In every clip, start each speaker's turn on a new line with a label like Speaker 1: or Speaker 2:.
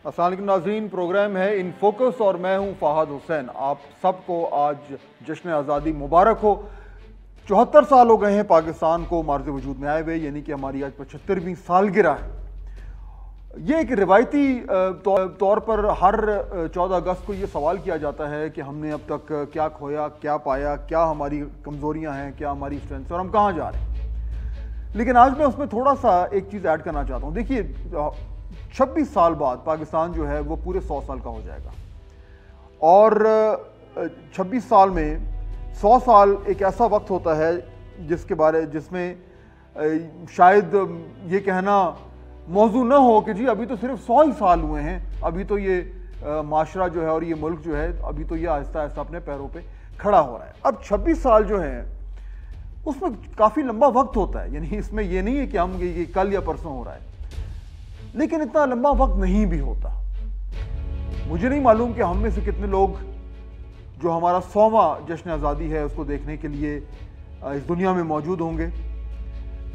Speaker 1: अस्सलाम वालेकुम नाज़रीन, प्रोग्राम है इन फोकस और मैं हूं फ़ाहद हुसैन। आप सबको आज जश्न आज़ादी मुबारक हो। 74 साल हो गए हैं पाकिस्तान को मार्ज़ वजूद में आए हुए, यानी कि हमारी आज 75वीं सालगिरह है। ये एक रिवायती तौर पर हर 14 अगस्त को ये सवाल किया जाता है कि हमने अब तक क्या खोया, क्या पाया, क्या हमारी कमज़ोरियाँ हैं, क्या हमारी स्ट्रेंथ और हम कहाँ जा रहे हैं। लेकिन आज मैं उसमें थोड़ा सा एक चीज़ ऐड करना चाहता हूँ। देखिए, 26 साल बाद पाकिस्तान जो है वो पूरे 100 साल का हो जाएगा और 26 साल में 100 साल एक ऐसा वक्त होता है जिसमें शायद ये कहना मौजू न हो कि जी अभी तो सिर्फ 100 ही साल हुए हैं, अभी तो ये माशरा जो है और ये मुल्क जो है अभी तो ये आहिस्ता आहिस्ता अपने पैरों पे खड़ा हो रहा है। अब 26 साल जो है उसमें काफ़ी लंबा वक्त होता है, यानी इसमें ये नहीं है कि हम ये कल या परसों हो रहा है, लेकिन इतना लंबा वक्त नहीं भी होता। मुझे नहीं मालूम कि हम में से कितने लोग जो हमारा 100वां जश्न आज़ादी है उसको देखने के लिए इस दुनिया में मौजूद होंगे।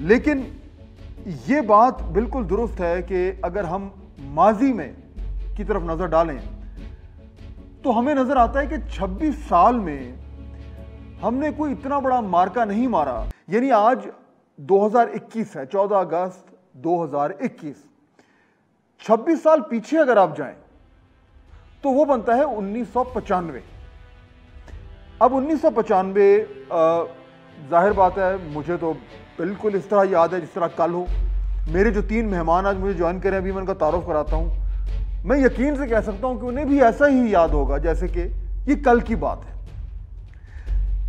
Speaker 1: लेकिन ये बात बिल्कुल दुरुस्त है कि अगर हम माजी में की तरफ नज़र डालें तो हमें नज़र आता है कि 26 साल में हमने कोई इतना बड़ा मार्का नहीं मारा। यानी आज 2021 है, 14 अगस्त 2021। 26 साल पीछे अगर आप जाएं तो वो बनता है 1995। अब 1995 जाहिर बात है मुझे तो बिल्कुल इस तरह याद है जिस तरह कल हो। मेरे जो 3 मेहमान आज मुझे ज्वाइन करें, अभी मैं उनका तारुफ कराता हूं। मैं यकीन से कह सकता हूं कि उन्हें भी ऐसा ही याद होगा जैसे कि ये कल की बात है।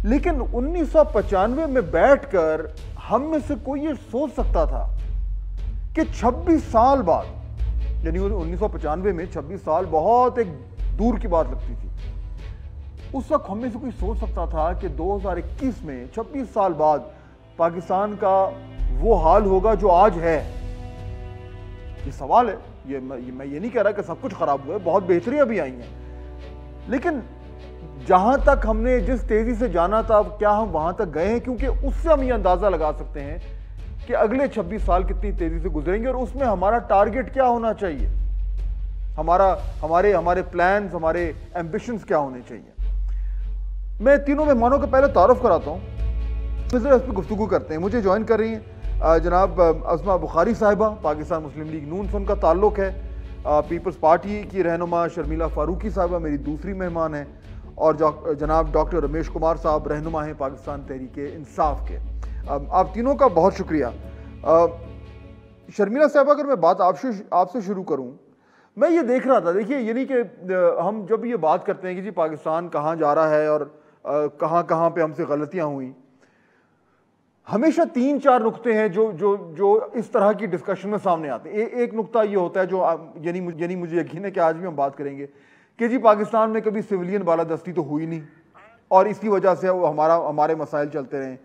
Speaker 1: लेकिन 1995 में बैठकर हम में से कोई ये सोच सकता था कि 26 साल बाद, यानी 1995 में 26 साल बहुत एक दूर की बात लगती थी। उस वक्त हम में से कोई सोच सकता था कि 2021 में 26 साल बाद पाकिस्तान का वो हाल होगा जो आज है। ये सवाल है, मैं ये नहीं कह रहा कि सब कुछ खराब हुआ है, बहुत बेहतरियां भी आई हैं, लेकिन जहां तक हमने जिस तेजी से जाना था क्या हम वहां तक गए हैं? क्योंकि उससे हम ये अंदाजा लगा सकते हैं कि अगले 26 साल कितनी तेजी से गुजरेंगे और उसमें हमारा टारगेट क्या होना चाहिए, हमारे प्लान्स, हमारे एम्बिशंस क्या होने चाहिए। मैं तीनों मेहमानों का पहले तारुफ कराता हूँ, फिर इस पर गुफ्तगू करते हैं। मुझे ज्वाइन कर रही हैं जनाब अज़मा बुखारी साहिबा, पाकिस्तान मुस्लिम लीग नून से उनका ताल्लुक़ है। पीपल्स पार्टी की रहनुमा शर्मिला फारूकी साहिबा मेरी दूसरी मेहमान हैं और जनाब डॉक्टर रमेश कुमार साहब रहनुमा हैं पाकिस्तान तहरीक इंसाफ के। आप तीनों का बहुत शुक्रिया। शर्मिला साहब, अगर मैं बात आपसे शुरू करूं, मैं ये देख रहा था, देखिए यानी कि हम जब ये बात करते हैं कि जी पाकिस्तान कहाँ जा रहा है और कहाँ कहाँ पे हमसे गलतियां हुई, हमेशा 3-4 नुक्ते हैं जो इस तरह की डिस्कशन में सामने आते हैं। एक नुक्ता ये होता है जो यानी मुझे यकीन है कि आज भी हम बात करेंगे कि जी पाकिस्तान में कभी सिविलियन बालादस्ती तो हुई नहीं और इसकी वजह से वो हमारे मसाइल चलते रहे।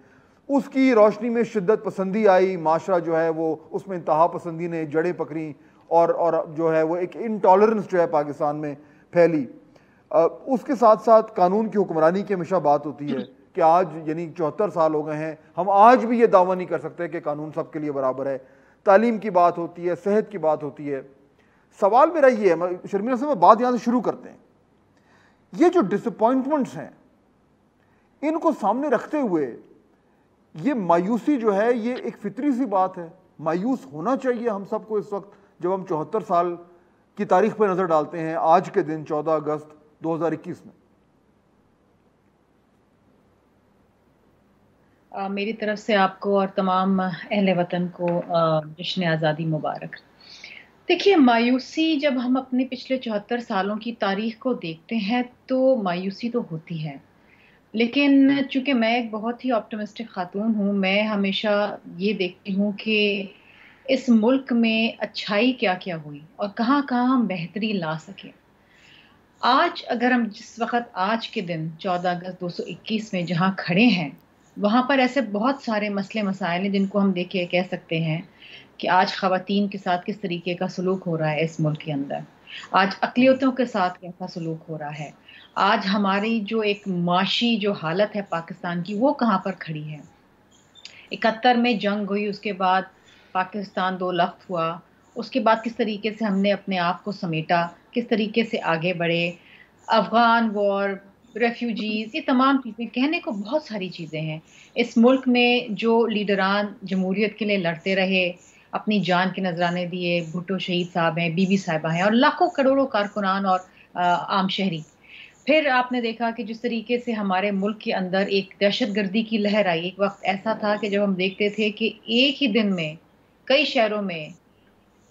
Speaker 1: उसकी रोशनी में शिद्दत पसंदी आई, माशरा जो है वो उसमें इंतहा पसंदी ने जड़ें पकड़ी और जो है वो एक इंटॉलरेंस जो है पाकिस्तान में फैली। उसके साथ साथ कानून की हुक्मरानी की हमेशा बात होती है कि आज यानी 74 साल हो गए हैं, हम आज भी ये दावा नहीं कर सकते कि कानून सबके लिए बराबर है। तालीम की बात होती है, सेहत की बात होती है। सवाल मेरा ये है, शर्मिला से मैं बात यहाँ से शुरू करते हैं। ये जो डिसअपॉइंटमेंट्स हैं इनको सामने रखते हुए ये मायूसी जो है ये एक फितरी सी बात है। मायूस होना चाहिए हम सबको इस वक्त जब हम 74 साल की तारीख पर नजर डालते हैं आज के दिन 14 अगस्त 2021 में।
Speaker 2: मेरी तरफ से आपको और तमाम अहले वतन को जश्न आज़ादी मुबारक। देखिए, मायूसी जब हम अपने पिछले 74 सालों की तारीख को देखते हैं तो मायूसी तो होती है, लेकिन चूंकि मैं एक बहुत ही ऑप्टिमिस्टिक खातून हूँ, मैं हमेशा ये देखती हूँ कि इस मुल्क में अच्छाई क्या क्या हुई और कहाँ कहाँ हम बेहतरी ला सके। आज अगर हम जिस वक्त आज के दिन 14 अगस्त 2021 में जहाँ खड़े हैं वहाँ पर ऐसे बहुत सारे मसले मसाइल हैं जिनको हम देख के कह सकते हैं कि आज ख़वातीन के साथ किस तरीके का सलूक हो रहा है इस मुल्क के अंदर, आज अक़लियतों के साथ कैसा सलूक हो रहा है, आज हमारी जो एक माशी जो हालत है पाकिस्तान की वो कहाँ पर खड़ी है। 71 में जंग हुई, उसके बाद पाकिस्तान 2 लख्त हुआ, उसके बाद किस तरीके से हमने अपने आप को समेटा, किस तरीके से आगे बढ़े, अफ़गान वॉर, रेफ्यूजीज़, ये तमाम चीज़ें, कहने को बहुत सारी चीज़ें हैं। इस मुल्क में जो लीडरान जमहूरियत के लिए लड़ते रहे, अपनी जान के नजराने दिए, भुट्टो शहीद साहब हैं, बीबी साहिबा हैं और लाखों करोड़ों कारकुनान और आम शहरी। फिर आपने देखा कि जिस तरीके से हमारे मुल्क के अंदर एक दहशतगर्दी की लहर आई। एक वक्त ऐसा था कि जब हम देखते थे कि एक ही दिन में कई शहरों में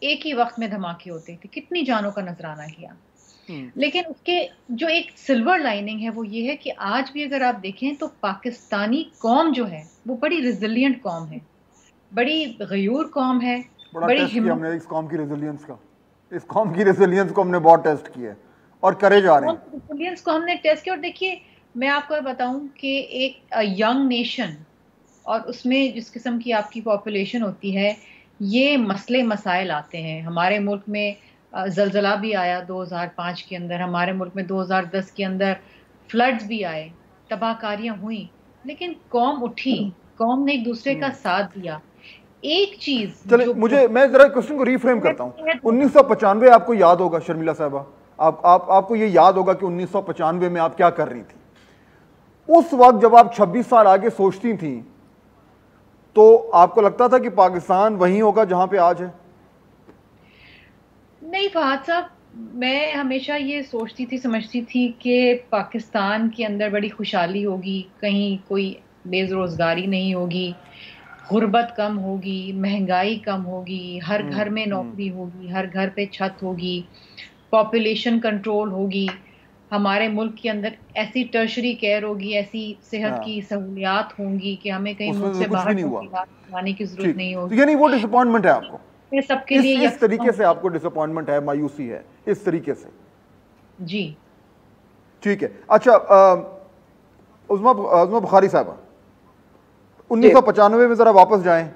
Speaker 2: एक ही वक्त में धमाके होते थे, कितनी जानों का नजराना किया। लेकिन उसके जो एक सिल्वर लाइनिंग है वो ये है कि आज भी अगर आप देखें तो पाकिस्तानी कौम जो है वो बड़ी रिजिलियंट कौम है, बड़ी गयूर कौम है,
Speaker 1: बड़ा
Speaker 2: बड़ी
Speaker 1: टेस्ट किया
Speaker 2: हिम्मत।
Speaker 1: हमने इस कौम की रेजिलियंस का, इस कौम की रेजिलियंस को हमने बहुत टेस्ट किया है और करे जा रहे हैं।
Speaker 2: रेजिलियंस को हमने टेस्ट किया। और देखिए, मैं आपको बताऊं कि एक यंग नेशन और उसमें जिस किस्म की आपकी पॉपुलेशन होती है, ये मसले मसाइल आते हैं। हमारे मुल्क में जलजला भी आया 2005 के अंदर, हमारे मुल्क में 2010 के अंदर फ्लड्स भी आए, तबाहकारियां हुई, लेकिन कौम उठी, कौम ने एक दूसरे का साथ दिया। एक चीज
Speaker 1: चले
Speaker 2: जो
Speaker 1: मुझे, मैं जरा क्वेश्चन को रीफ्रेम करता हूँ। 1995 आपको याद होगा शर्मिला साहबा, आपको ये याद होगा कि 1995 में आप क्या कर रही थी। उस वक्त जब आप 26 साल आगे सोचती थी तो आपको लगता था कि पाकिस्तान वहीं होगा जहां पे आज है?
Speaker 2: नहीं फहद साहब, मैं हमेशा ये सोचती थी, समझती थी कि पाकिस्तान के अंदर बड़ी खुशहाली होगी, कहीं कोई बेरोजगारी नहीं होगी, गुर्बत कम होगी, महंगाई कम होगी, हर घर में नौकरी होगी, हर घर पे छत होगी, पॉपुलेशन कंट्रोल होगी, हमारे मुल्क के अंदर ऐसी टर्शरी केयर होगी, ऐसी सेहत की सहूलियात होंगी कि हमें कहीं मुल्क से
Speaker 1: कुछ भी
Speaker 2: बाहर
Speaker 1: नहीं हुआ।
Speaker 2: जाने की जरूरत नहीं
Speaker 1: तो
Speaker 2: होगी।
Speaker 1: यानी वो डिसअपॉइंटमेंट है आपको,
Speaker 2: सबके लिए
Speaker 1: इस तरीके से आपको डिसअपॉइंटमेंट है, मायूसी है इस तरीके से?
Speaker 2: जी
Speaker 1: ठीक है। अच्छा, उज़मा बुखारी साहब, 1995 में जरा वापस जाएं,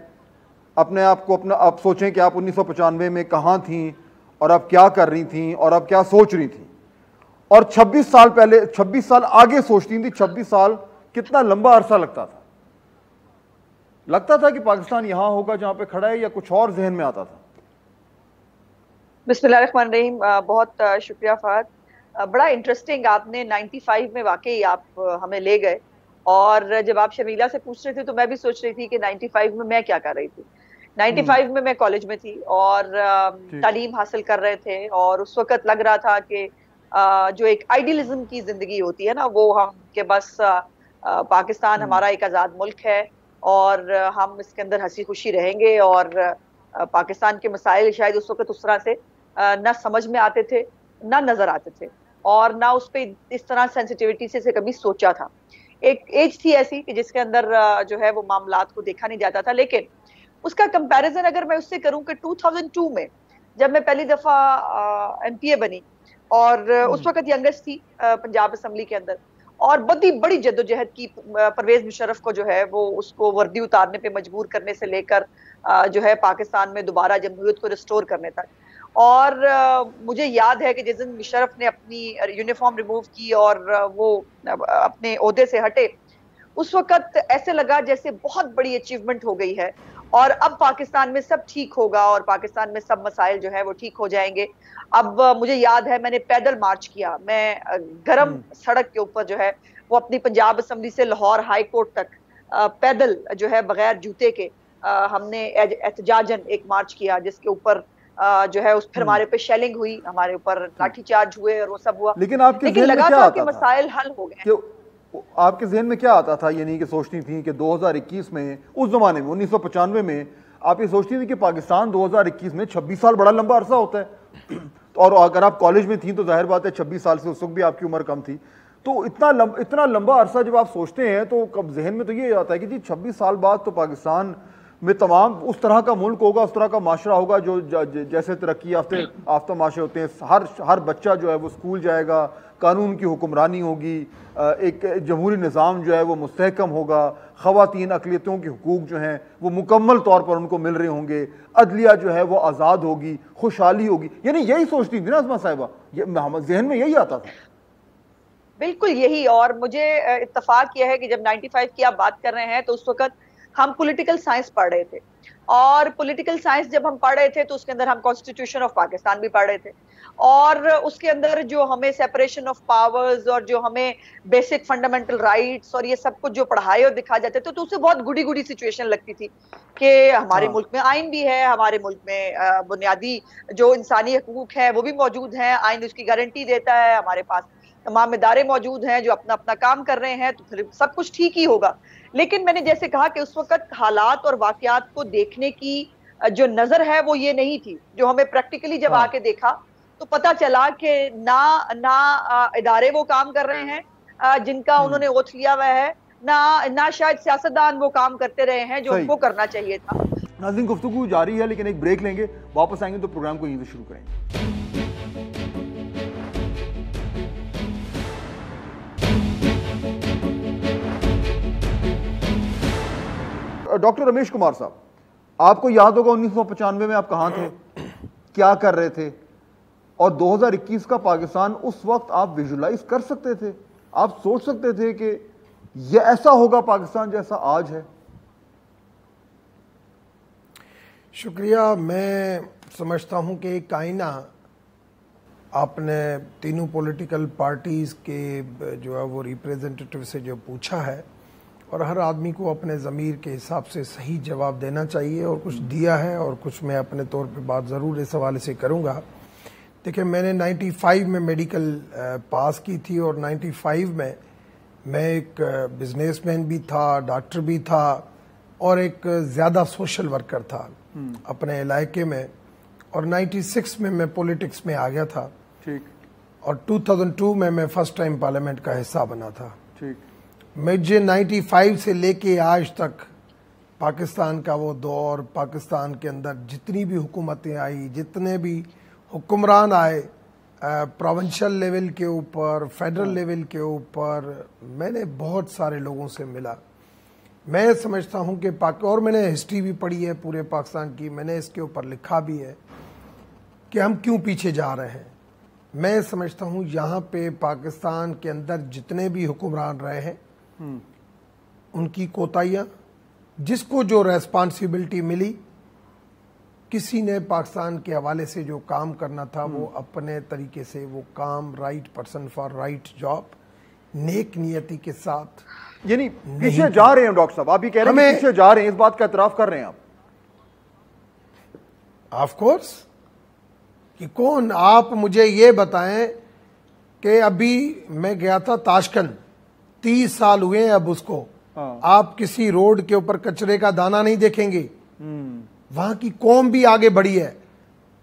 Speaker 1: अपने आप को आप सोचें कि आप 1995 में कहां थी और आप क्या कर रही थी और आप क्या सोच रही थी, और 26 साल पहले, 26 साल आगे सोचती थी। 26 साल कितना लंबा अरसा लगता था? लगता था कि पाकिस्तान यहां होगा जहां पे खड़ा है, या कुछ और जहन में आता था?
Speaker 3: बिस्मिल्लाहिर्रहमानिर्रहीम। बहुत शुक्रिया फहद। बड़ा इंटरेस्टिंग, आपने 95 में वाकई आप हमें ले गए। और जब आप शर्मिला से पूछ रहे थे तो मैं भी सोच रही थी कि 95 में मैं क्या कर रही थी। 95 में मैं कॉलेज में थी और तालीम हासिल कर रहे थे, और उस वक्त लग रहा था कि जो एक आइडियलिज्म की जिंदगी होती है ना, वो हम के बस पाकिस्तान हमारा एक आज़ाद मुल्क है और हम इसके अंदर हंसी खुशी रहेंगे, और पाकिस्तान के मसाइल शायद उस वक्त उस तरह से ना समझ में आते थे, ना नजर आते थे, और ना उस पर इस तरह सेंसिटिविटी से कभी सोचा था। एक एज थी ऐसी कि जिसके अंदर जो है वो मामलात को देखा नहीं जाता था। लेकिन उसका कंपैरिजन अगर मैं उससे करूं कि 2002 में जब मैं पहली दफा एमपीए बनी, और उस वक्त यंगेस्ट थी पंजाब असम्बली के अंदर, और बड़ी जद्दोजहद की, परवेज मुशर्रफ को जो है वो उसको वर्दी उतारने पे मजबूर करने से लेकर जो है पाकिस्तान में दोबारा जमहूरियत को रिस्टोर करने तक। और मुझे याद है कि जिस दिन मुशर्रफ ने अपनी यूनिफॉर्म रिमूव की और वो अपने ओहदे से हटे, उस वक्त ऐसे लगा जैसे बहुत बड़ी अचीवमेंट हो गई है और अब पाकिस्तान में सब ठीक होगा और पाकिस्तान में सब मसाइल जो है वो ठीक हो जाएंगे। अब मुझे याद है मैंने पैदल मार्च किया, मैं गरम सड़क के ऊपर जो है वो अपनी पंजाब असम्बली से लाहौर हाई कोर्ट तक पैदल जो है बगैर जूते के हमने एहतजाजन एक मार्च किया, जिसके ऊपर जो है उस फिर हमारे पे शेलिंग हुई, हमारे ऊपर लाठीचार्ज हुए और वो सब हुआ। लेकिन लगा था कि मसाइल हल हो गए।
Speaker 1: आपके जहन में क्या आता था? यानी कि सोचती थी कि 2021 में, उस जमाने में 1995 में आप ये सोचती थी कि पाकिस्तान 2021 में, 26 साल बड़ा लंबा अरसा होता है, और अगर आप कॉलेज में थी तो जाहिर बात है 26 साल से उस वक्त भी आपकी उम्र कम थी, तो इतना लंबा अरसा जब आप सोचते हैं तो कब जहन में तो ये आता है कि जी 26 साल बाद तो पाकिस्तान में तमाम उस तरह का मुल्क होगा, उस तरह का माशरा होगा जो जैसे तरक्की याफ्ता माशरे होते हैं। हर बच्चा जो है वो स्कूल जाएगा, कानून की हुक्मरानी होगी, एक जमहूरी निज़ाम जो है वो मुस्तहकम होगा, ख़वातीन अक़लियतों के हुकूक जो हैं वो मुकम्मल तौर पर उनको मिल रहे होंगे, अदलिया जो है वो आज़ाद होगी, खुशहाली होगी। यानी यही सोचती थी ना उज़मा साहिबा, जहन में यही आता था?
Speaker 3: बिल्कुल यही। और मुझे इत्तफाक यह है कि जब 95 की आप बात कर रहे हैं तो उस वक्त हम पॉलिटिकल साइंस पढ़ रहे थे, और पॉलिटिकल साइंस जब हम पढ़ रहे थे तो उसके अंदर हम कॉन्स्टिट्यूशन ऑफ पाकिस्तान भी पढ़ रहे थे, और उसके अंदर जो हमें सेपरेशन ऑफ पावर्स और जो हमें बेसिक फंडामेंटल राइट्स और ये सब कुछ जो पढ़ाए और दिखाए जाते थे, तो उससे बहुत गुडी गुडी सिचुएशन लगती थी कि हमारे मुल्क में आइन भी है, हमारे मुल्क में बुनियादी जो इंसानी हकूक है वो भी मौजूद है, आइन उसकी गारंटी देता है, हमारे पास तमाम इदारे मौजूद हैं जो अपना अपना काम कर रहे हैं, तो फिर सब कुछ ठीक ही होगा। लेकिन मैंने जैसे कहा कि उस वक्त हालात और वाकयात को देखने की जो नजर है वो ये नहीं थी, जो हमें प्रैक्टिकली जब आके देखा तो पता चला कि ना इदारे वो काम कर रहे हैं जिनका उन्होंने ओथ लिया हुआ है, ना शायद सियासतदान वो काम करते रहे हैं जो उनको करना चाहिए था।
Speaker 1: नाज़रीन, गुफ्तगू जारी है, लेकिन एक ब्रेक लेंगे, वापस आएंगे तो प्रोग्राम को यहीं से शुरू करेंगे। डॉक्टर रमेश कुमार साहब, आपको याद होगा 1995 में आप कहां थे, क्या कर रहे थे, और 2021 का पाकिस्तान उस वक्त आप विजुलाइज कर सकते थे, आप सोच सकते थे कि यह ऐसा होगा पाकिस्तान जैसा आज है?
Speaker 4: शुक्रिया। मैं समझता हूं कि एक आईना आपने तीनों पॉलिटिकल पार्टीज़ के जो है वो रिप्रेजेंटेटिव से जो पूछा है, और हर आदमी को अपने ज़मीर के हिसाब से सही जवाब देना चाहिए, और कुछ दिया है और कुछ मैं अपने तौर पे बात ज़रूर इस हवाले से करूँगा। देखिए, मैंने 95 में मेडिकल पास की थी, और 95 में मैं एक बिजनेसमैन भी था, डॉक्टर भी था, और एक ज़्यादा सोशल वर्कर था अपने इलाके में, और 96 में मैं पॉलिटिक्स में आ गया था।
Speaker 1: ठीक।
Speaker 4: और 2002 में मैं फर्स्ट टाइम पार्लियामेंट का हिस्सा बना था।
Speaker 1: ठीक।
Speaker 4: मुझे 95 से लेके आज तक पाकिस्तान का वो दौर, पाकिस्तान के अंदर जितनी भी हुकूमतें आई, जितने भी हुक्मरान आए, प्रोविंशियल लेवल के ऊपर, फेडरल लेवल के ऊपर, मैंने बहुत सारे लोगों से मिला। मैं समझता हूं कि और मैंने हिस्ट्री भी पढ़ी है पूरे पाकिस्तान की, मैंने इसके ऊपर लिखा भी है कि हम क्यों पीछे जा रहे हैं। मैं समझता हूं यहाँ पे पाकिस्तान के अंदर जितने भी हुक्मरान रहे हैं उनकी कोताहियाँ, जिसको जो रेस्पॉन्सिबिलिटी मिली, किसी ने पाकिस्तान के हवाले से जो काम करना था वो अपने तरीके से वो काम, right person for right job, नेक नियति के साथ,
Speaker 1: यानी पीछे जा रहे हैं। डॉक्टर साहब, आप ये कह रहे हैं पीछे जा रहे हैं, इस बात का एतराफ कर रहे हैं आप?
Speaker 4: Of course. कि कौन, आप मुझे ये बताएं कि अभी मैं गया था ताशकंद, 30 साल हुए हैं अब उसको। आप किसी रोड के ऊपर कचरे का दाना नहीं देखेंगे। वहां की कौम भी आगे बढ़ी है।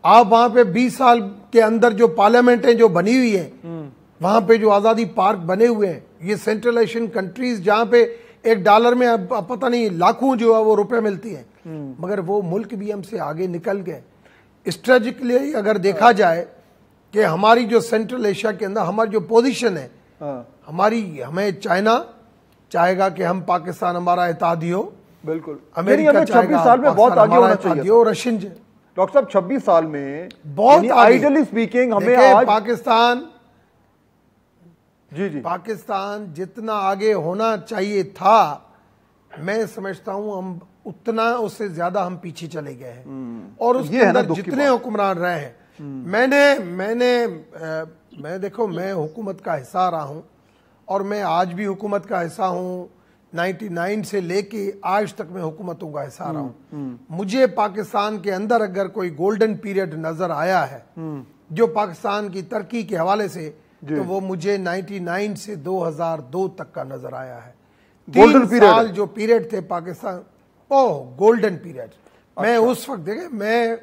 Speaker 4: आप वहां पे 20 साल के अंदर जो पार्लियामेंट है जो बनी हुई है, वहां पे जो आजादी पार्क बने हुए हैं, ये सेंट्रल एशियन कंट्रीज जहां पे $1 में अब पता नहीं लाखों जो है वो रुपए मिलती हैं, मगर वो मुल्क भी हमसे आगे निकल गए। स्ट्रेटेजिकली अगर देखा जाए कि हमारी जो सेंट्रल एशिया के अंदर हमारी जो पोजीशन है, हमें चाइना चाहेगा कि हम पाकिस्तान हमारा इत्तेहादी हो,
Speaker 1: बिल्कुल।
Speaker 4: अमेरिका
Speaker 1: 26 साल में बहुत आगे होना चाहिए।
Speaker 4: और रशियन
Speaker 1: डॉक्टर साहब 26 साल में
Speaker 4: बहुत
Speaker 1: आइडियली स्पीकिंग हमें आज
Speaker 4: पाकिस्तान
Speaker 1: जी
Speaker 4: पाकिस्तान जितना आगे होना चाहिए था, मैं समझता हूं हम उतना, उससे ज्यादा हम पीछे चले गए हैं। और उसके अंदर जितने हुक्मरान रहे हैं, मैं देखो, मैं हुकूमत का हिस्सा रहा हूं, और मैं आज भी हुकूमत का हिस्सा हूं। 99 से लेके आज तक मैं हुकूमतों का हिस्सा रहा हूं। मुझे पाकिस्तान के अंदर अगर कोई गोल्डन पीरियड नजर आया है जो पाकिस्तान की तरक्की के हवाले से, तो वो मुझे 99 से 2002 तक का नजर आया है।
Speaker 1: गोल्डन
Speaker 4: साल जो पीरियड थे पाकिस्तान, ओह गोल्डन पीरियड। मैं उस वक्त, देखे, मैं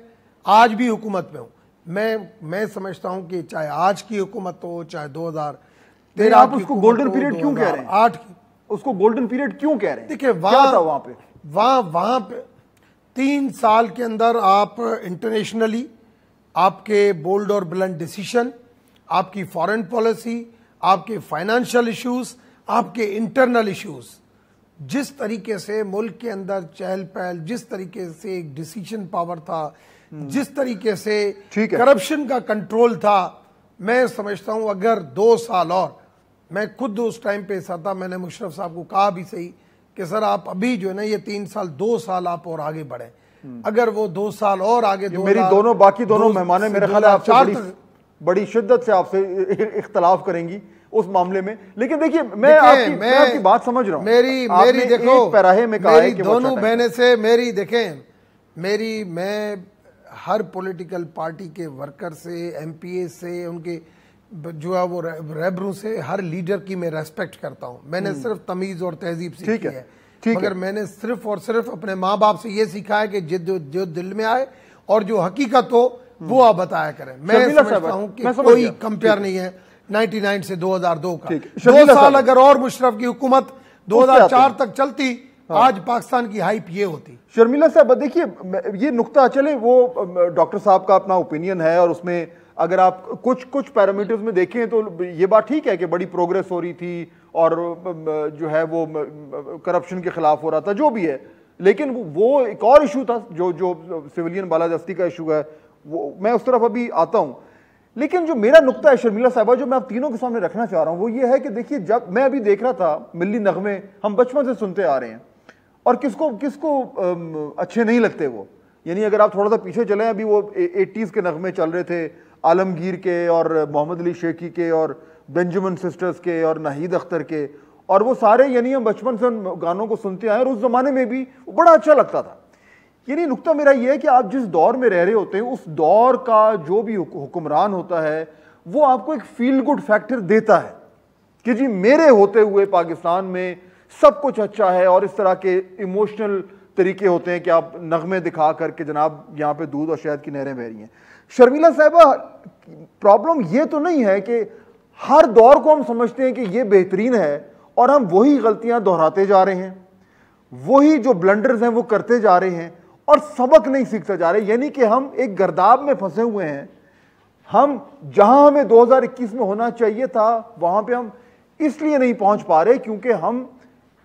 Speaker 4: आज भी हुकूमत में हूं। मैं समझता हूं कि चाहे आज की हुकूमत हो, चाहे 2013
Speaker 1: आप उसको गोल्डन पीरियड क्यों कह रहे हैं?
Speaker 4: 8 की
Speaker 1: उसको गोल्डन पीरियड क्यों कह रहे हैं?
Speaker 4: देखिए, वहां पे 3 साल के अंदर आप इंटरनेशनली आपके बोल्ड और ब्लंट डिसीजन, आपकी फॉरेन पॉलिसी, आपके फाइनेंशियल इश्यूज, आपके इंटरनल इश्यूज, जिस तरीके से मुल्क के अंदर चहल पहल, जिस तरीके से एक डिसीजन पावर था, जिस तरीके से करप्शन का कंट्रोल था, मैं समझता हूं अगर 2 साल और, मैं खुद उस टाइम पे था, मैंने मुशर्रफ साहब को कहा भी सही कि सर आप अभी जो है ना ये 3 साल 2 साल आप और आगे बढ़े, अगर वो 2 साल और आगे
Speaker 1: मेरी दोनों बाकी दोनों मेहमानें मेरे ख्याल है आपसे बड़ी शिद्दत से आपसे इख्तलाफ करेंगी उस मामले में। लेकिन देखिए मैं आपकी बात समझ रहा हूं।
Speaker 4: मेरी देखो
Speaker 1: पैराहे में कहा है कि
Speaker 4: दोनों बहने से मेरी देखें, मैं हर पॉलिटिकल पार्टी के वर्कर से, एमपीए से, उनके जो है वो रेबरू से, हर लीडर की मैं रेस्पेक्ट करता हूं। मैंने सिर्फ तमीज और तहजीब सीखी है, मगर मैंने सिर्फ और सिर्फ अपने माँ बाप से ये सीखा है कि जो दिल में आए और जो हकीकत हो वो आप बताया करें। मैं समझता हूं कि कोई कंपेयर नहीं है 99 से 2002 का। 2 साल अगर और मुशर्रफ की हुकूमत 2004 तक चलती, आज पाकिस्तान की हाइप ये होती।
Speaker 1: शर्मिला साहब देखिए, ये नुक्ता चले वो डॉक्टर साहब का अपना ओपिनियन है और उसमें अगर आप कुछ पैरामीटर्स में देखें तो ये बात ठीक है कि बड़ी प्रोग्रेस हो रही थी और जो है वो करप्शन के खिलाफ हो रहा था, जो भी है। लेकिन वो एक और इशू था जो सिविलियन बालादस्ती का इशू है, वो मैं उस तरफ अभी आता हूं। लेकिन जो मेरा नुक्ता है शर्मिला साहबा, जो मैं आप तीनों के सामने रखना चाह रहा हूं, वो ये है कि देखिए, जब मैं अभी देख रहा था मिल्ली नगमे हम बचपन से सुनते आ रहे हैं और किसको अच्छे नहीं लगते वो। यानी अगर आप थोड़ा सा पीछे चलें, अभी वो 80s के नगमे चल रहे थे, आलमगीर के और मोहम्मद अली शेखी के और बेंजामिन सिस्टर्स के और नाहिद अख्तर के, और वो सारे यानी हम बचपन से गानों को सुनते आए और उस जमाने में भी बड़ा अच्छा लगता था। यानी नुक्ता मेरा ये है कि आप जिस दौर में रह रहे होते हैं, उस दौर का जो भी हुक्मरान होता है वो आपको एक फील गुड फैक्टर देता है कि जी मेरे होते हुए पाकिस्तान में सब कुछ अच्छा है, और इस तरह के इमोशनल तरीके होते हैं कि आप नगमे दिखा करके जनाब यहाँ पे दूध और शहद की नहरें बह रही हैं। शर्मिला साहिबा, प्रॉब्लम ये तो नहीं है कि हर दौर को हम समझते हैं कि ये बेहतरीन है और हम वही गलतियां दोहराते जा रहे हैं, वही जो ब्लंडर्स हैं वो करते जा रहे हैं और सबक नहीं सीखते जा रहे। यानी कि हम एक गर्दाब में फंसे हुए हैं। हम जहां हमें 2021 में होना चाहिए था वहां पे हम इसलिए नहीं पहुंच पा रहे क्योंकि हम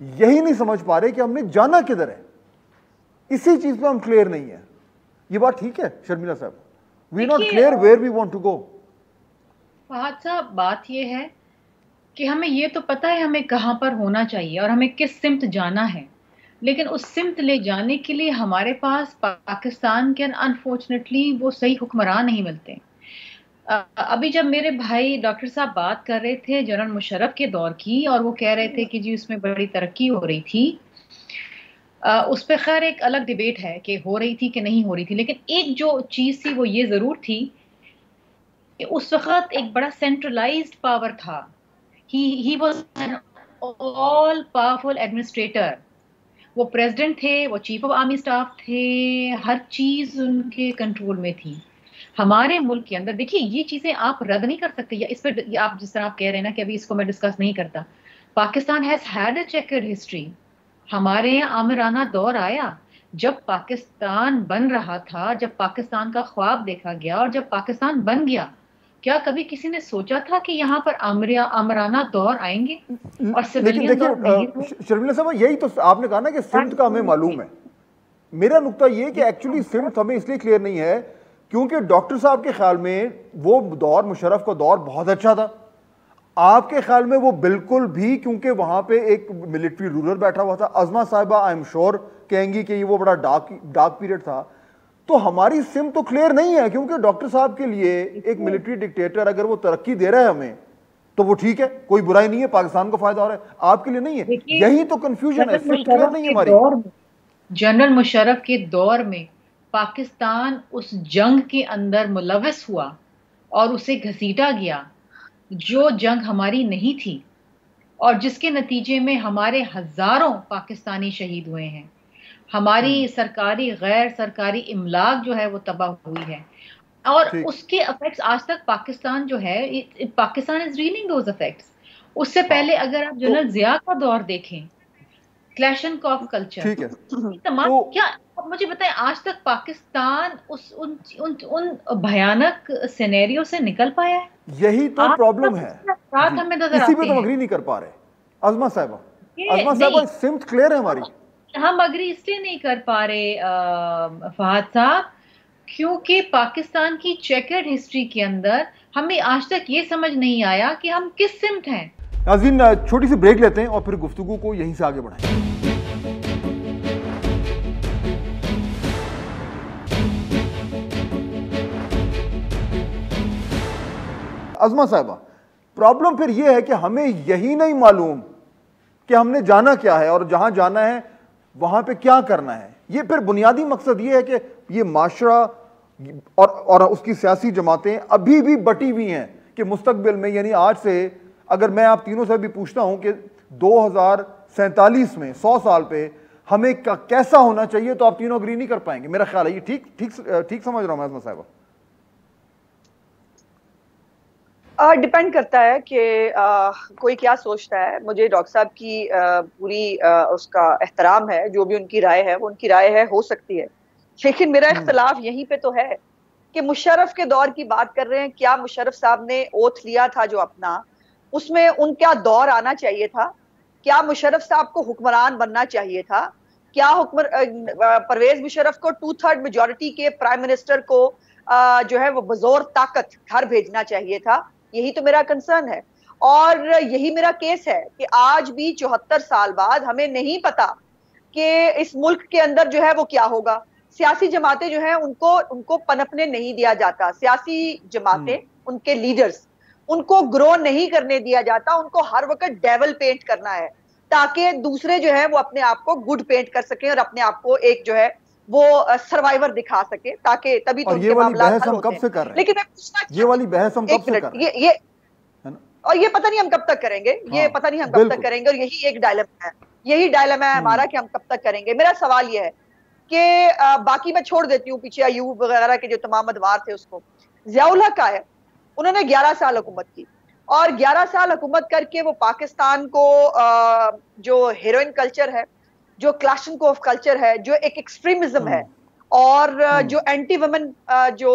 Speaker 1: यही नहीं समझ पा रहे कि हमने जाना किधर है। इसी चीज पे हम क्लियर नहीं है। ये बात ठीक है शर्मिला साहब? We not clear where we want to go.
Speaker 2: Fahad साहब, बात ये है कि हमें ये तो पता है हमें कहां पर होना चाहिए और हमें किस सिमत जाना है, लेकिन उस सिमत ले जाने के लिए हमारे पास पाकिस्तान के अनफॉर्चुनेटली वो सही हुक्मरान नहीं मिलते। अभी जब मेरे भाई डॉक्टर साहब बात कर रहे थे जनरल मुशर्रफ के दौर की, और वो कह रहे थे कि जी उसमें बड़ी तरक्की हो रही थी, उस पर खैर एक अलग डिबेट है कि हो रही थी कि नहीं हो रही थी, लेकिन एक जो चीज़ थी वो ये ज़रूर थी कि उस वक़्त एक बड़ा सेंट्रलाइज्ड पावर था। He was an all powerful administrator. वो प्रेसिडेंट थे, वो चीफ ऑफ आर्मी स्टाफ थे, हर चीज़ उनके कंट्रोल में थी। हमारे मुल्क के अंदर देखिए ये चीज़ें आप रद्द नहीं कर सकते, या इस पर आप जिस तरह आप कह रहे हैं ना कि अभी इसको मैं डिस्कस नहीं करता। Pakistan has had a chequered history. हमारे यहाँ आमिराना दौर आया जब पाकिस्तान बन रहा था, जब पाकिस्तान का ख्वाब देखा गया और जब पाकिस्तान बन गया। क्या कभी किसी ने सोचा था कि यहाँ पर आमिराना दौर आएंगे और सिविलियन दौर नहीं?
Speaker 1: शर्मिला साहब, यही तो आपने कहा ना कि सिमत का हमें मालूम है। मेरा नुक्ता ये कि एक्चुअली सिमत हमें इसलिए क्लियर नहीं है क्योंकि डॉक्टर साहब के ख्याल में वो दौर, मुशर्रफ का दौर बहुत अच्छा था। आपके ख्याल में वो बिल्कुल भी, क्योंकि वहां पे एक मिलिट्री रूलर बैठा हुआ था। अज़मा साहिबा आई एम श्योर कहेंगी कि ये वो बड़ा डार्क पीरियड था। तो हमारी सिम तो क्लियर नहीं है क्योंकि डॉक्टर साहब के लिए एक मिलिट्री डिक्टेटर अगर वो तरक्की दे रहा है हमें तो वो ठीक है, कोई बुराई नहीं है, पाकिस्तान को फायदा हो रहा है, आपके लिए नहीं है। यही तो कंफ्यूजन है, सिम क्लियर नहीं है हमारी।
Speaker 2: जनरल मुशर्रफ के दौर में पाकिस्तान उस जंग के अंदर मुलविस हुआ और उसे घसीटा गया जो जंग हमारी नहीं थी, और जिसके नतीजे में हमारे हजारों पाकिस्तानी शहीद हुए हैं। हमारी सरकारी गैर सरकारी इमलाक जो है वो तबाह हुई है, और उसके इफेक्ट्स आज तक पाकिस्तान जो है, Pakistan is railing those effects. उससे पहले अगर आप जनरल जिया का दौर देखें, क्लैशनकॉफ कल्चर,
Speaker 1: ठीक है,
Speaker 2: तमाम क्या अब मुझे बताएं आज तक पाकिस्तान उन भयानक सिनेरियो से निकल पाया है?
Speaker 1: यही तो प्रॉब्लम है,
Speaker 2: हमें नजर
Speaker 1: इसी पे तो अग्री नहीं कर पा रहे। अज़मा साहिबा, सिमत क्लियर है हमारी।
Speaker 2: हम अग्री इसलिए नहीं कर पा रहे फहद साहब क्योंकि पाकिस्तान की चेकर्ड हिस्ट्री के अंदर हमें आज तक ये समझ नहीं आया कि हम किस सिमत हैं।
Speaker 1: नाज़रीन, छोटी सी ब्रेक लेते हैं और फिर गुफ्तगू को यहीं से आगे बढ़ाएं। अज़मा साहिबा, प्रॉब्लम फिर यह है कि हमें यही नहीं मालूम कि हमने जाना क्या है और जहां जाना है वहां पे क्या करना है। ये फिर बुनियादी मकसद ये है कि ये माशरा और उसकी सियासी जमातें अभी भी बटी हुई हैं कि मुस्तकबिल में, यानी आज से अगर मैं आप तीनों से भी पूछता हूं कि 2047 में 100 साल पे हमें कैसा होना चाहिए, तो आप तीनों अग्री नहीं कर पाएंगे। मेरा ख्याल है ये ठीक समझ रहा हूं मैं अज़मा साहिबा?
Speaker 3: डिपेंड करता है कि कोई क्या सोचता है। मुझे डॉक्टर साहब की पूरी उसका एहतराम है, जो भी उनकी राय है वो उनकी राय है, हो सकती है। लेकिन मेरा इख्तलाफ यहीं पे तो है कि मुशर्रफ के दौर की बात कर रहे हैं। क्या मुशर्रफ साहब ने ओथ लिया था जो अपना, उसमें उनका दौर आना चाहिए था? क्या मुशर्रफ साहब को हुक्मरान बनना चाहिए था? क्या परवेज मुशर्रफ को 2/3 मेजॉरिटी के प्राइम मिनिस्टर को जो है वो बजोर ताकत घर भेजना चाहिए था? यही तो मेरा कंसर्न है और यही मेरा केस है कि आज भी 74 साल बाद हमें नहीं पता कि इस मुल्क के अंदर जो है वो क्या होगा। सियासी जमातें जो है उनको पनपने नहीं दिया जाता। सियासी जमातें, उनके लीडर्स, उनको ग्रो नहीं करने दिया जाता। उनको हर वक्त डेवल पेंट करना है ताकि दूसरे जो है वो अपने आप को गुड पेंट कर सके और अपने आप को एक जो है वो सर्वाइवर दिखा सके, ताकि तभी तो
Speaker 1: ये वाली बहस हम कब से कर रहे हैं?
Speaker 3: लेकिन मैं पूछना,
Speaker 1: ये वाली बहस हम कब से कर रहे हैं?
Speaker 3: और ये पता नहीं हम कब तक करेंगे। ये पता नहीं हम कब तक करेंगे और यही एक डायलेमा है। यही डायलेमा है हमारा कि हम कब तक करेंगे। मेरा सवाल ये है कि बाकी मैं छोड़ देती हूँ पीछे अयूब वगैरह के जो तमाम अदवार थे उसको। ज़ियाउल हक आए, उन्होंने 11 साल हुकूमत की और 11 साल हुकूमत करके वो पाकिस्तान को जो हेरोइन कल्चर है, जो क्लाशनकोफ कल्चर है, जो एक एक्सट्रीमिज्म है और जो एंटी वुमेन जो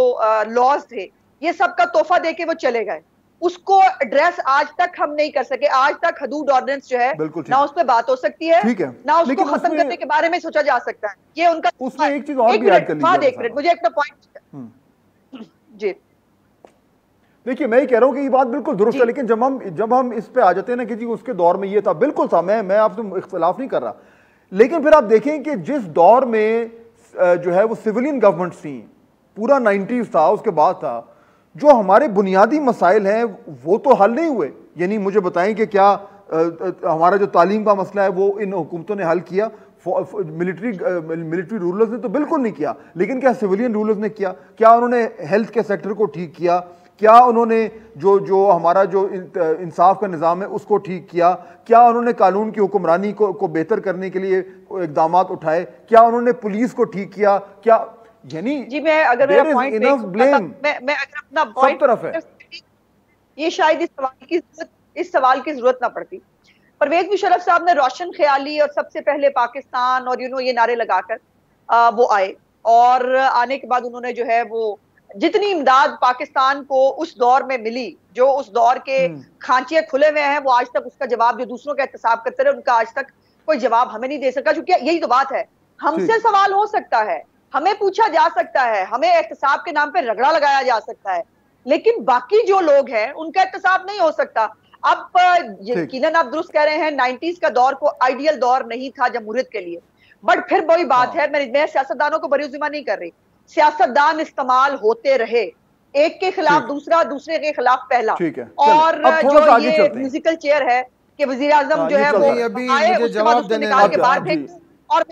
Speaker 3: लॉज थे, ये सब का तोहफा देके वो चले गए। उसको एड्रेस आज तक हम नहीं कर सके। आज तक हदूद ऑर्डिनेंस जो है ना उस पर बात हो सकती है, ना उसको खत्म करने के बारे में सोचा जा सकता है। ये उनका
Speaker 1: उसमें एक चीज और भी ऐड कर लीजिए।
Speaker 3: एक मिनट, मुझे अपना पॉइंट जी।
Speaker 1: देखिए, मैं ये कह रहा हूं कि ये बात बिल्कुल दुरुस्त है, लेकिन जब हम इस पे आ जाते हैं ना कि जी उसके दौर में ये था, बिल्कुल था, मैं आपसे इख्तिलाफ नहीं कर रहा, लेकिन फिर आप देखें कि जिस दौर में जो है वो सिविलियन गवर्नमेंट थी, पूरा 90s था, उसके बाद था, जो हमारे बुनियादी मसाइल हैं वो तो हल नहीं हुए। यानी मुझे बताएं कि क्या हमारा जो तालीम का मसला है वो इन हुकूमतों ने हल किया? मिलिट्री रूलर्स ने तो बिल्कुल नहीं किया, लेकिन क्या सिविलियन रूलर्स ने किया? क्या उन्होंने हेल्थ के सेक्टर को ठीक किया? क्या उन्होंने जो हमारा जो इंसाफ का निज़ाम है उसको ठीक किया? क्या उन्होंने कानून की हुक्मरानी को बेहतर करने के लिए इक़दाम उठाए? क्या उन्होंने पुलिस को ठीक किया? क्या यानी
Speaker 3: जी, मैं अगर मेरा पॉइंट मैं अगर अपना पॉइंट
Speaker 1: सब तरफ है,
Speaker 3: ये शायद इस सवाल की जरूरत ना पड़ती। परवेज मुशर्रफ साहब ने रोशन ख्याली और सबसे पहले पाकिस्तान और ये नारे लगाकर वो आए और आने के बाद उन्होंने जो है वो जितनी इमदाद पाकिस्तान को उस दौर में मिली, जो उस दौर के खांचे खुले हुए हैं, वो आज तक उसका जवाब, जो दूसरों का एहतसाब करते रहे, उनका आज तक कोई जवाब हमें नहीं दे सका। क्योंकि यही तो बात है, हमसे सवाल हो सकता है, हमें पूछा जा सकता है, हमें एहतसाब के नाम पे रगड़ा लगाया जा सकता है, लेकिन बाकी जो लोग हैं उनका एहतसाब नहीं हो सकता। अब यकीनन आप दुरुस्त कह रहे हैं, 90s का दौर को आइडियल दौर नहीं था जमहूरियत के लिए, बट फिर वही बात है, मैं सियासतदानों को बरीज़िम्मा नहीं कर रही। सियासतदान इस्तेमाल होते रहे, एक के खिलाफ दूसरा, दूसरे के खिलाफ पहला। और जो ये म्यूजिकल चेयर है कि वजीर आजम जो है वो आए, उसके बाद उसको निकाल के बाहर फेंक और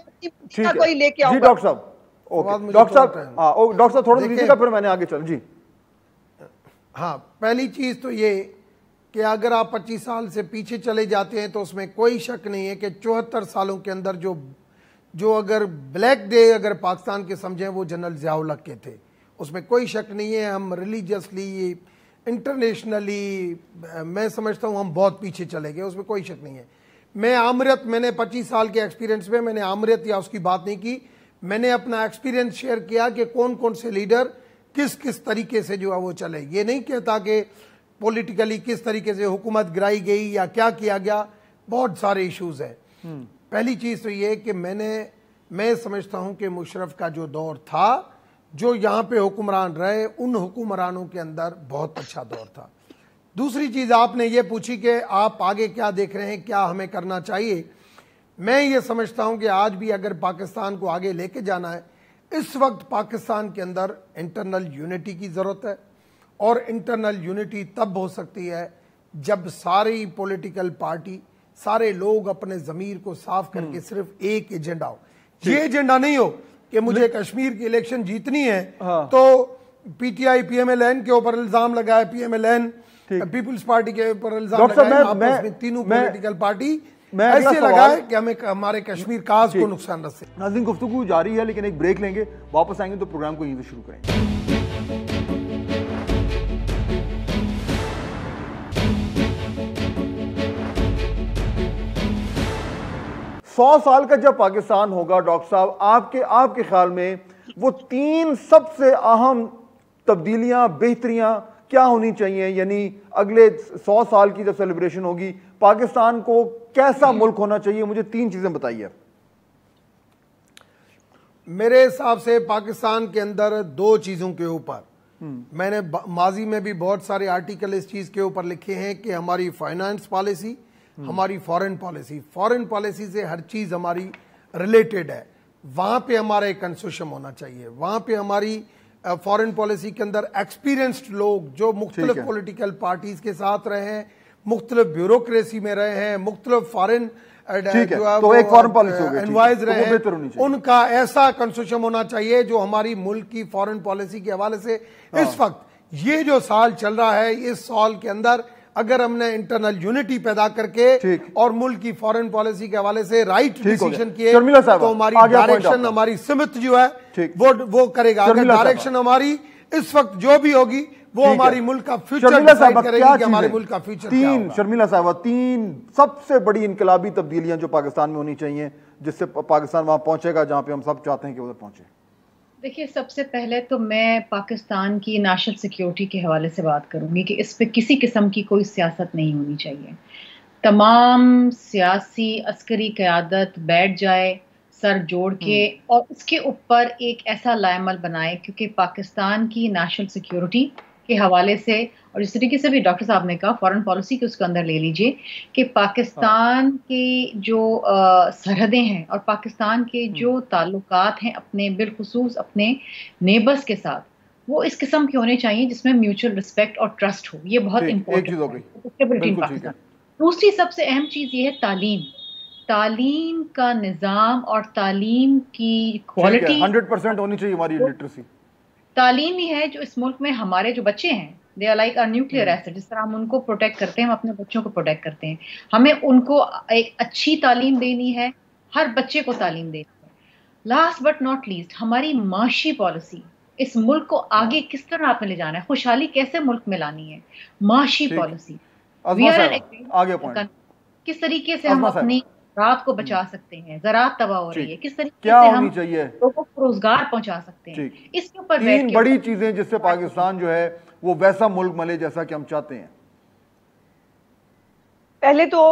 Speaker 3: कोई लेके आऊंगा।
Speaker 1: डॉक्टर साहब, डॉक्टर साहब थोड़ा दीजिएगा, फिर मैंने आगे चल जी।
Speaker 4: हाँ, पहली चीज तो ये कि अगर आप 25 साल से पीछे चले जाते हैं तो उसमें कोई शक नहीं है कि 74 सालों के अंदर जो अगर ब्लैक डे अगर पाकिस्तान के समझें वो जनरल ज़ियाउल हक के थे, उसमें कोई शक नहीं है। हम रिलीजियसली, इंटरनेशनली, मैं समझता हूँ हम बहुत पीछे चले गए, उसमें कोई शक नहीं है। मैंने 25 साल के एक्सपीरियंस में मैंने आमरीत या उसकी बात नहीं की, मैंने अपना एक्सपीरियंस शेयर किया कि कौन कौन से लीडर किस किस तरीके से जो है वो चले। ये नहीं कहता कि पॉलिटिकली किस तरीके से हुकूमत गिराई गई या क्या किया गया, बहुत सारे इश्यूज हैं। पहली चीज़ तो ये कि मैं समझता हूं कि मुशर्रफ का जो दौर था, जो यहाँ पे हुक्मरान रहे, उन हुक्मरानों के अंदर बहुत अच्छा दौर था। दूसरी चीज़ आपने ये पूछी कि आप आगे क्या देख रहे हैं, क्या हमें करना चाहिए। मैं ये समझता हूं कि आज भी अगर पाकिस्तान को आगे लेके जाना है, इस वक्त पाकिस्तान के अंदर इंटरनल यूनिटी की ज़रूरत है और इंटरनल यूनिटी तब हो सकती है जब सारी पॉलिटिकल पार्टी, सारे लोग अपने जमीर को साफ करके सिर्फ एक एजेंडा हो। ये एजेंडा नहीं हो कि मुझे कश्मीर की इलेक्शन जीतनी है, तो पीटीआई पीएमएलएन के ऊपर इल्जाम लगाए, पीएमएलएन पीपुल्स पार्टी के ऊपर इल्जाम लगाए, आपस में तीनों पॉलिटिकल पार्टी ऐसे लगाए कि हमें हमारे कश्मीर काज को नुकसान रसे।
Speaker 1: नाज़रीन, गुफ्तगू जारी है, लेकिन एक ब्रेक लेंगे, वापस आएंगे तो प्रोग्राम को यहीं से शुरू करेंगे। 100 साल का जब पाकिस्तान होगा डॉक्टर साहब, आपके ख्याल में वो 3 सबसे अहम तब्दीलियां, बेहतरियां क्या होनी चाहिए? यानी अगले 100 साल की जब सेलिब्रेशन होगी, पाकिस्तान को कैसा मुल्क होना चाहिए? मुझे 3 चीजें बताइए।
Speaker 4: मेरे हिसाब से पाकिस्तान के अंदर 2 चीजों के ऊपर, मैंने माजी में भी बहुत सारे आर्टिकल इस चीज के ऊपर लिखे हैं कि हमारी फाइनेंस पॉलिसी, हमारी फॉरेन पॉलिसी से हर चीज हमारी रिलेटेड है, वहां पे हमारा एक कंसोर्शियम होना चाहिए। वहां पे हमारी फॉरेन पॉलिसी के अंदर एक्सपीरियंस्ड लोग जो मुख्तलिफ पॉलिटिकल पार्टीज के साथ रहे हैं, मुख्तलिफ ब्यूरोक्रेसी में रहे हैं, मुख्तलिफ फॉरेन
Speaker 1: तो एक फॉरेन पॉलिसी
Speaker 4: एडवाइज रहे हैं, उनका ऐसा कंसोर्शियम होना चाहिए जो हमारी मुल्क की फॉरेन पॉलिसी के हवाले से इस वक्त ये जो साल चल रहा है, इस साल के अंदर अगर हमने इंटरनल यूनिटी पैदा करके और मुल्क की फॉरेन पॉलिसी के हवाले से राइट डिसीजन किए तो हमारी डायरेक्शन, हमारी सिमत जो है वो करेगा। अगर डायरेक्शन हमारी इस वक्त जो भी होगी वो हमारी मुल्क का फ्यूचर डिसाइड करेगी कि हमारे मुल्क का फ्यूचर क्या होगा।
Speaker 1: शर्मिला साहब, 3 सबसे बड़ी इनकलाबी तब्दीलियां जो पाकिस्तान में होनी चाहिए, जिससे पाकिस्तान वहां पहुंचेगा जहां पे हम सब चाहते हैं कि उधर पहुंचे।
Speaker 2: देखिए, सबसे पहले तो मैं पाकिस्तान की नेशनल सिक्योरिटी के हवाले से बात करूंगी कि इस पे किसी किस्म की कोई सियासत नहीं होनी चाहिए। तमाम सियासी अस्करी क़यादत बैठ जाए सर जोड़ के और इसके ऊपर एक ऐसा लाएमल बनाए, क्योंकि पाकिस्तान की नेशनल सिक्योरिटी के हवाले से, और जिस तरीके से भी डॉक्टर साहब ने कहा फॉरेन पॉलिसी के उसके अंदर ले लीजिए कि पाकिस्तान की जो सरहदें हैं और पाकिस्तान के जो ताल्लुकात हैं अपने बिलखुसूस अपने नेबर्स के साथ, वो इस किस्म के होने चाहिए जिसमें म्यूचुअल रिस्पेक्ट और ट्रस्ट हो। ये बहुत इंपॉर्टेंट है। दूसरी सबसे अहम चीज़ ये है तालीम का निज़ाम और तालीम की क्वालिटी
Speaker 1: 100% होनी चाहिए। हमारी लिटरेसी
Speaker 2: तालीम ही है जो इस मुल्क में हमारे जो बच्चे हैं, they are like a nuclear acid. जिस तरह हम उनको प्रोटेक्ट करते हैं, हम अपने बच्चों को प्रोटेक्ट करते हैं। हमें उनको एक अच्छी तालीम देनी है, हर बच्चे को तालीम देनी है। लास्ट बट नॉट लीस्ट, हमारी माशी पॉलिसी, इस मुल्क को आगे किस तरह आपने ले जाना है, खुशहाली कैसे मुल्क में लानी है, माशी पॉलिसी, किस तरीके से हम अपनी रात को बचा सकते हैं, ज़राअत तबाह हो रही है, किस तरीके से हम लोगों को रोजगार पहुंचा सकते हैं। इसके ऊपर
Speaker 1: 3 बड़ी चीजें जिससे पाकिस्तान जो है वो वैसा मुल्क बने जैसा कि हम चाहते हैं।
Speaker 3: पहले तो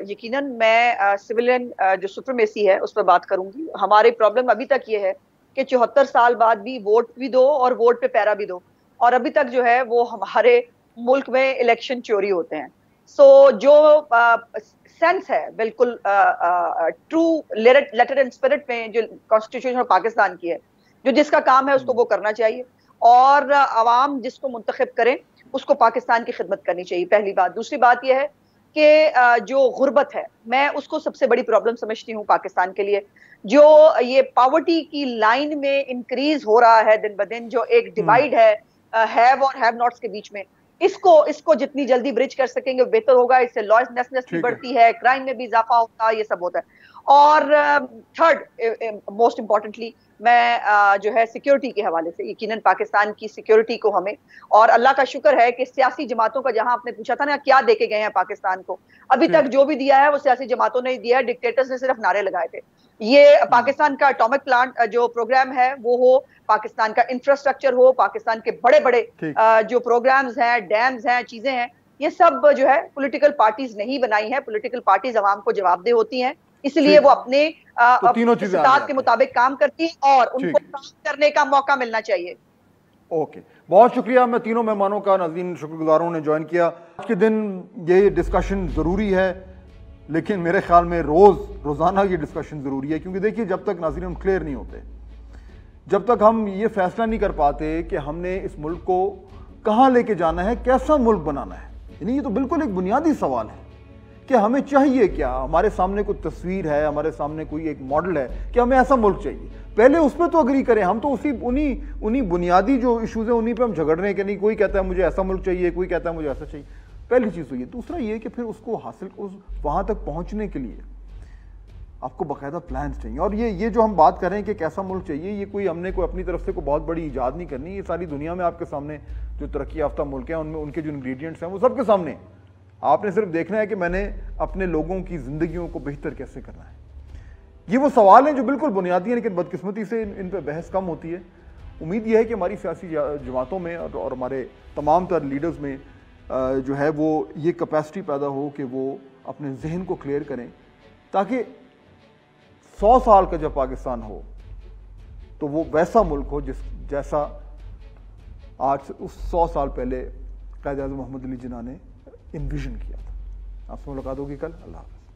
Speaker 3: यकीनन मैं सिविलियन जो सुप्रीमेसी है उस पर बात करूंगी। हमारी प्रॉब्लम अभी तक ये है कि 74 साल बाद भी वोट भी दो और वोट पे पैरा भी दो, और अभी तक जो है वो हमारे मुल्क में इलेक्शन चोरी होते हैं। सो जो सेंस है बिल्कुल ट्रू लेटर एंड स्पिरिट में जो कॉन्स्टिट्यूशन पाकिस्तान की है, जो जिसका काम है उसको वो करना चाहिए, और अवाम जिसको मुंतखब करें उसको पाकिस्तान की खिदमत करनी चाहिए, पहली बात। दूसरी बात यह है कि जो गुर्बत है, मैं उसको सबसे बड़ी प्रॉब्लम समझती हूँ पाकिस्तान के लिए। जो ये पॉवर्टी की लाइन में इंक्रीज हो रहा है दिन ब दिन, जो एक डिवाइड है हैव और हैव नॉट्स के बीच में, इसको जितनी जल्दी ब्रिज कर सकेंगे बेहतर होगा। इससे लॉलेसनेस भी बढ़ती है, क्राइम में भी इजाफा होता है, ये सब होता है। और थर्ड मोस्ट इम्पॉर्टेंटली, मैं जो है सिक्योरिटी के हवाले से, यकीनन पाकिस्तान की सिक्योरिटी को हमें, और अल्लाह का शुक्र है कि सियासी जमातों का, जहां आपने पूछा था ना क्या देके गए हैं पाकिस्तान को, अभी तक जो भी दिया है वो सियासी जमातों ने दिया है, डिक्टेटर्स ने सिर्फ नारे लगाए थे। ये पाकिस्तान का एटॉमिक प्लांट जो प्रोग्राम है वो हो, पाकिस्तान का इंफ्रास्ट्रक्चर हो, पाकिस्तान के बड़े बड़े जो प्रोग्राम्स हैं, डैम्स हैं, चीजें हैं, ये सब जो है पॉलिटिकल पार्टीज नहीं बनाई है। पॉलिटिकल पार्टीज अवाम को जवाबदेह होती हैं, इसलिए वो अपने इस्तात के मुताबिक काम करती है और उनको काम करने का मौका मिलना चाहिए।
Speaker 1: ओके, बहुत शुक्रिया। मैं तीनों मेहमानों का नाज़रीन शुक्रगुजार हूं ने ज्वाइन किया। आज के दिन ये डिस्कशन ज़रूरी है, लेकिन मेरे ख्याल में रोज़ाना ये डिस्कशन ज़रूरी है, क्योंकि देखिए जब तक नाज़रीन हम क्लियर नहीं होते, जब तक हम ये फैसला नहीं कर पाते कि हमने इस मुल्क को कहाँ लेके जाना है, कैसा मुल्क बनाना है। यानी ये तो बिल्कुल एक बुनियादी सवाल है कि हमें चाहिए क्या। हमारे सामने कोई तस्वीर है, हमारे सामने कोई एक मॉडल है कि हमें ऐसा मुल्क चाहिए, पहले उस पर तो अग्री करें। हम तो उन्हीं बुनियादी जो इश्यूज हैं उन्हीं पे हम झगड़ रहे हैं कि नहीं, कोई कहता है मुझे ऐसा मुल्क चाहिए, कोई कहता है मुझे ऐसा चाहिए। पहली चीज़ तो ये। दूसरा ये कि फिर उसको हासिल वहाँ तक पहुँचने के लिए आपको बाकायदा प्लान्स चाहिए। और ये जो हम बात कर रहे हैं कि कैसा मुल्क चाहिए, ये कोई हमने कोई अपनी तरफ से कोई बहुत बड़ी ईजाद नहीं करनी। ये सारी दुनिया में आपके सामने जो तरक्की याफ्ता मुल्क हैं उनमें उनके जो इंग्रेडिएंट्स हैं वो सबके सामने। आपने सिर्फ देखना है कि मैंने अपने लोगों की ज़िंदगियों को बेहतर कैसे करना है। ये वो सवाल हैं जो बिल्कुल बुनियादी हैं, लेकिन बदकिस्मती से इन पर बहस कम होती है। उम्मीद यह है कि हमारी सियासी जमातों में और हमारे तमाम तर लीडर्स में जो है वो ये कैपेसिटी पैदा हो कि वो अपने जहन को क्लियर करें, ताकि 100 साल का जब पाकिस्तान हो तो वो वैसा मुल्क हो जैसा आज से उस 100 साल पहले कायद-ए-आज़म मोहम्मद अली जिन्ना ने इन्विजन किया था। आपसे मुलाकात होगी कल। अल्लाह हाफ़िज़।